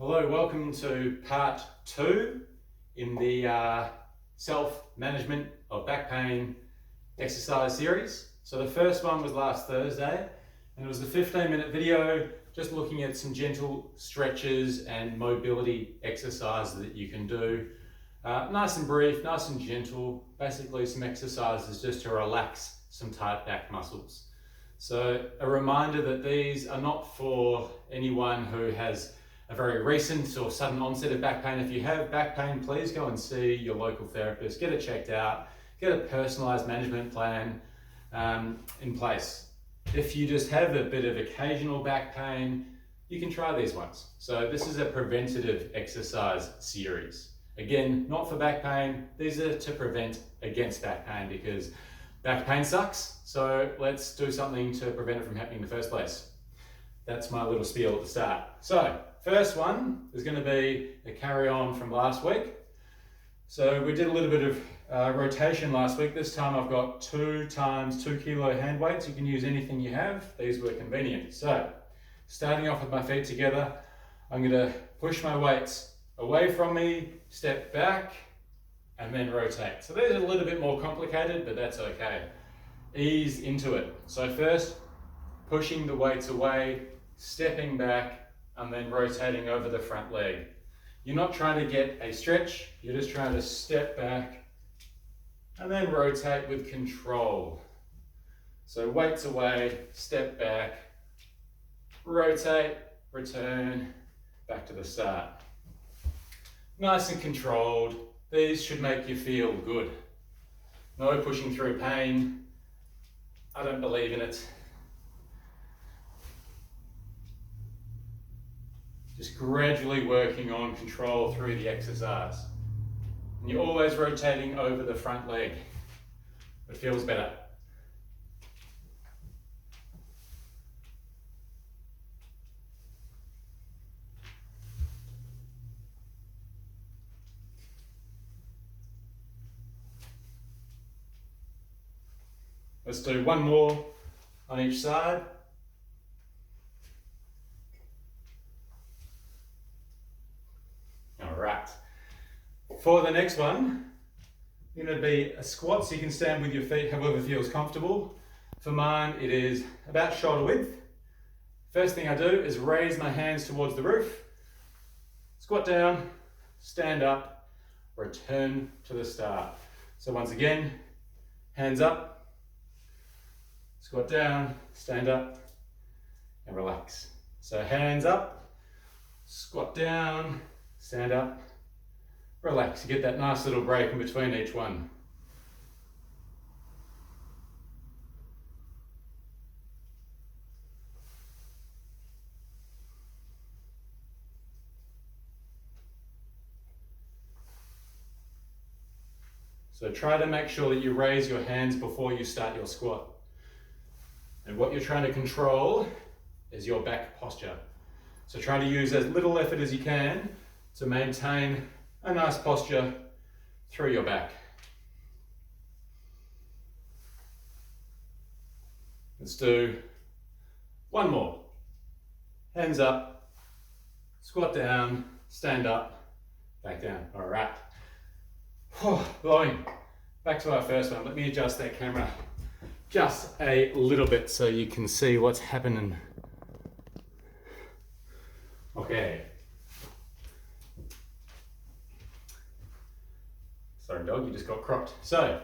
Hello, welcome to part 2 in the self-management of back pain exercise series. So the first one was last Thursday and it was a 15-minute video just looking at some gentle stretches and mobility exercises that you can do. Nice and brief, nice and gentle, basically some exercises just to relax some tight back muscles. So a reminder that these are not for anyone who has a very recent or sudden onset of back pain. If you have back pain, please go and see your local therapist, get it checked out, get a personalized management plan in place. If you just have a bit of occasional back pain, you can try these ones. So this is a preventative exercise series. Again, not for back pain, these are to prevent against back pain because back pain sucks. So let's do something to prevent it from happening in the first place. That's my little spiel at the start. So first one is going to be a carry on from last week. So we did a little bit of rotation last week. This time I've got 2 times 2 kilo hand weights. You can use anything you have. These were convenient. So starting off with my feet together, I'm going to push my weights away from me, step back, and then rotate. So these are a little bit more complicated, but that's okay. Ease into it. So first, pushing the weights away, stepping back, and then rotating over the front leg. You're not trying to get a stretch, you're just trying to step back and then rotate with control. So weights away, step back, rotate, return, back to the start. Nice and controlled. These should make you feel good. No pushing through pain. I don't believe in it. Just gradually working on control through the exercise. And you're always rotating over the front leg. It feels better. Let's do one more on each side. For the next one, it's going to be a squat, so you can stand with your feet however feels comfortable. For mine, it is about shoulder width. First thing I do is raise my hands towards the roof, squat down, stand up, return to the start. So once again, hands up, squat down, stand up, and relax. So hands up, squat down, stand up, relax. You get that nice little break in between each one. So try to make sure that you raise your hands before you start your squat. And what you're trying to control is your back posture. So try to use as little effort as you can to maintain a nice posture through your back. Let's do one more. Hands up, squat down, stand up, back down. All right. Blowing. Back to our first one. Let me adjust that camera just a little bit so you can see what's happening. Okay. Sorry dog, you just got cropped. So,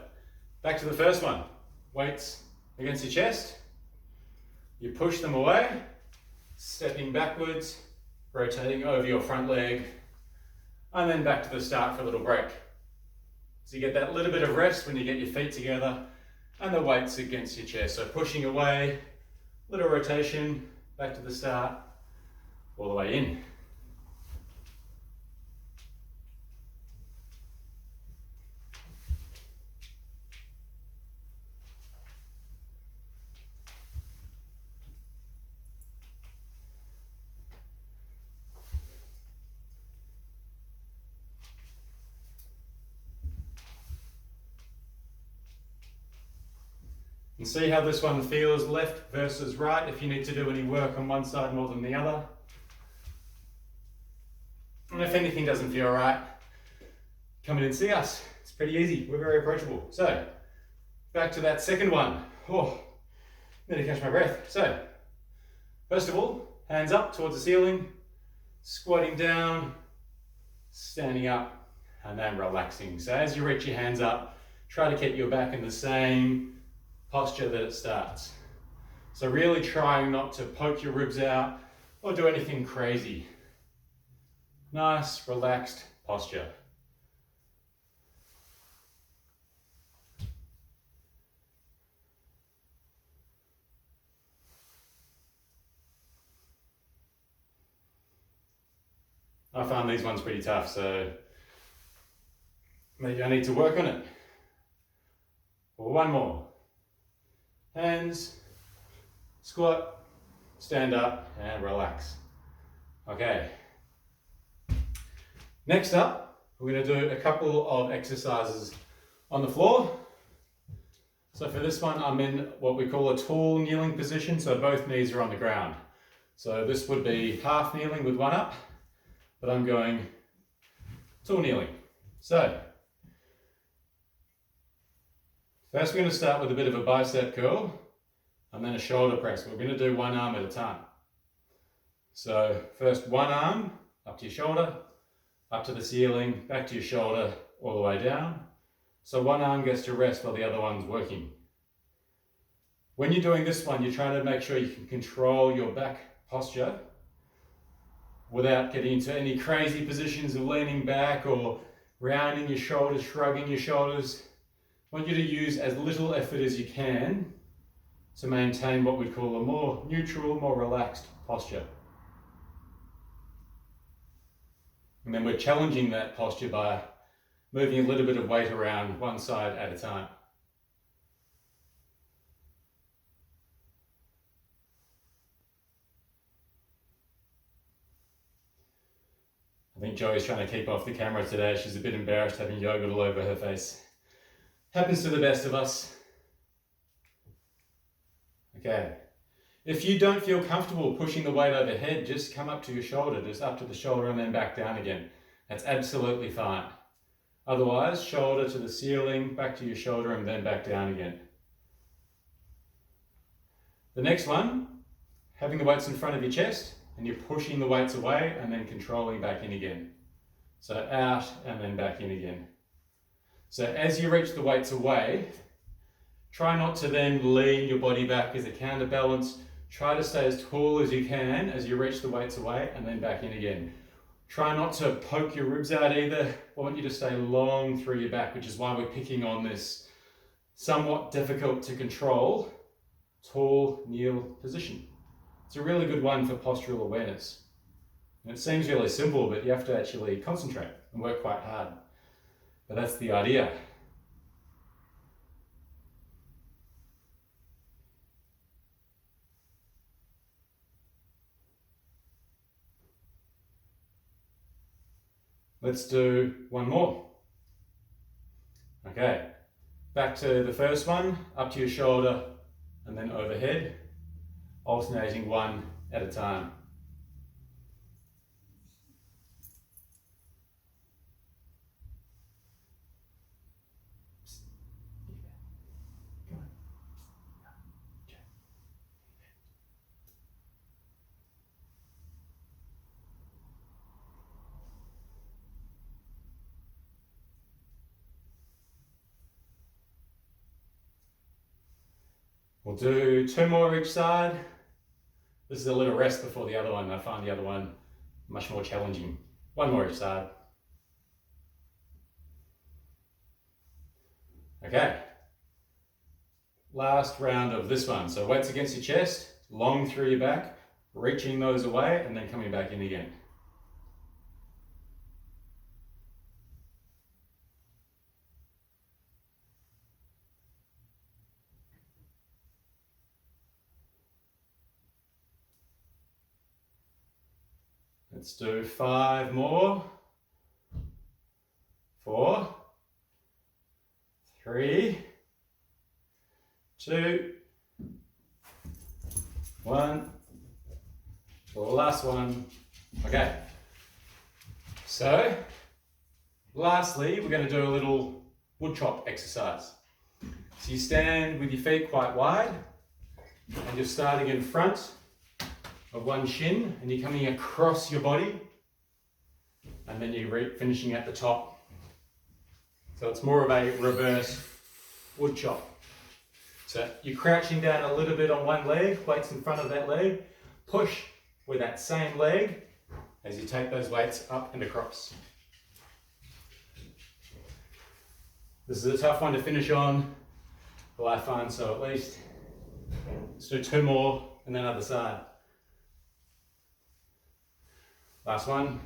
back to the first one. Weights against your chest. You push them away, stepping backwards, rotating over your front leg, and then back to the start for a little break. So you get that little bit of rest when you get your feet together and the weights against your chest. So pushing away, little rotation, back to the start, all the way in. And see how this one feels left versus right, if you need to do any work on one side more than the other. And if anything doesn't feel right, come in and see us. It's pretty easy. We're very approachable. So, back to that second one. Oh, need to catch my breath. So, first of all, hands up towards the ceiling, squatting down, standing up, and then relaxing. So as you reach your hands up, try to keep your back in the same posture that it starts. So really trying not to poke your ribs out or do anything crazy. Nice, relaxed posture. I found these ones pretty tough, so maybe I need to work on it. One more. Hands, squat, stand up, and relax. Okay. Next up, we're going to do a couple of exercises on the floor. So for this one, I'm in what we call a tall kneeling position, so both knees are on the ground. So this would be half kneeling with one up, but I'm going tall kneeling. So, first we're going to start with a bit of a bicep curl and then a shoulder press. We're going to do one arm at a time. So first one arm up to your shoulder, up to the ceiling, back to your shoulder, all the way down. So one arm gets to rest while the other one's working. When you're doing this one, you're trying to make sure you can control your back posture without getting into any crazy positions of leaning back or rounding your shoulders, shrugging your shoulders. I want you to use as little effort as you can to maintain what we call a more neutral, more relaxed posture. And then we're challenging that posture by moving a little bit of weight around one side at a time. I think Joey's trying to keep off the camera today. She's a bit embarrassed having yogurt all over her face. Happens to the best of us. Okay. If you don't feel comfortable pushing the weight overhead, just come up to your shoulder, just up to the shoulder and then back down again. That's absolutely fine. Otherwise, shoulder to the ceiling, back to your shoulder and then back down again. The next one, having the weights in front of your chest and you're pushing the weights away and then controlling back in again. So out and then back in again. So as you reach the weights away, try not to then lean your body back as a counterbalance. Try to stay as tall as you can as you reach the weights away and then back in again. Try not to poke your ribs out either. I want you to stay long through your back, which is why we're picking on this somewhat difficult to control tall kneel position. It's a really good one for postural awareness. And it seems really simple, but you have to actually concentrate and work quite hard. But that's the idea. Let's do one more. Okay, back to the first one, up to your shoulder and then overhead, alternating one at a time. We'll do two more each side. This is a little rest before the other one. I find the other one much more challenging. One more each side. Okay. Last round of this one. So weights against your chest, long through your back, reaching those away and then coming back in again. Let's do 5 more. 4, 3, 2, 1. The last one. Okay. So, lastly, we're going to do a little wood chop exercise. So you stand with your feet quite wide, and you're starting in front of one shin, and you're coming across your body, and then you're finishing at the top. So it's more of a reverse wood chop. So you're crouching down a little bit on one leg, weights in front of that leg, push with that same leg as you take those weights up and across. This is a tough one to finish on, but I find so at least. Let's do 2 more and then other side. Last one.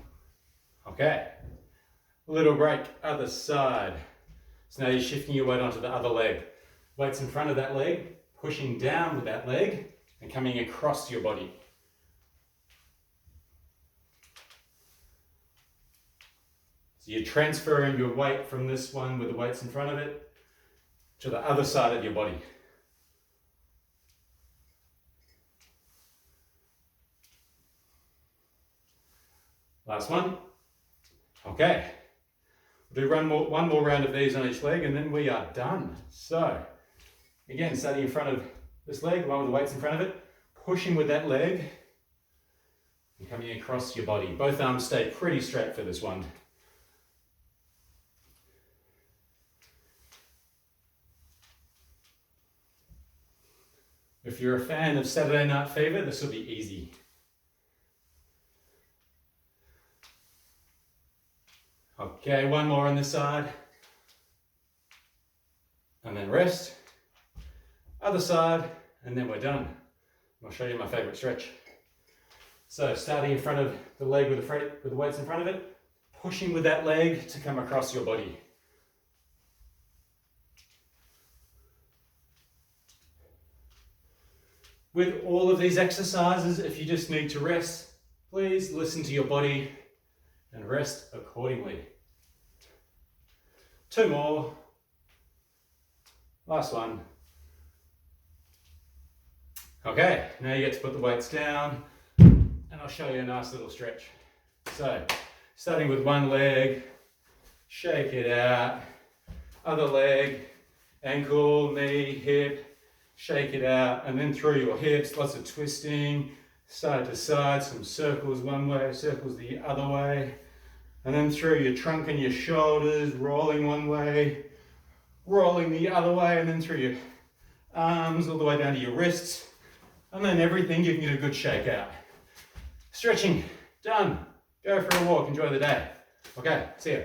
Okay. A little break, other side. So now you're shifting your weight onto the other leg. Weights in front of that leg, pushing down with that leg and coming across your body. So you're transferring your weight from this one with the weights in front of it to the other side of your body. Last one. Okay. We'll do one more round of these on each leg and then we are done. So, again, starting in front of this leg, the one with the weights in front of it, pushing with that leg and coming across your body. Both arms stay pretty straight for this one. If you're a fan of Saturday Night Fever, this will be easy. Okay, one more on this side. And then rest. Other side, and then we're done. I'll show you my favorite stretch. So starting in front of the leg with the weights in front of it, pushing with that leg to come across your body. With all of these exercises, if you just need to rest, please listen to your body and rest accordingly. 2 more. Last one. Okay, now you get to put the weights down and I'll show you a nice little stretch. So, starting with one leg, shake it out, other leg, ankle, knee, hip, shake it out, and then through your hips, lots of twisting, side to side, some circles one way, circles the other way, and then through your trunk and your shoulders, rolling one way, rolling the other way, and then through your arms all the way down to your wrists, and then everything giving it a good shake out. Stretching, done. Go for a walk, enjoy the day. Okay, see ya.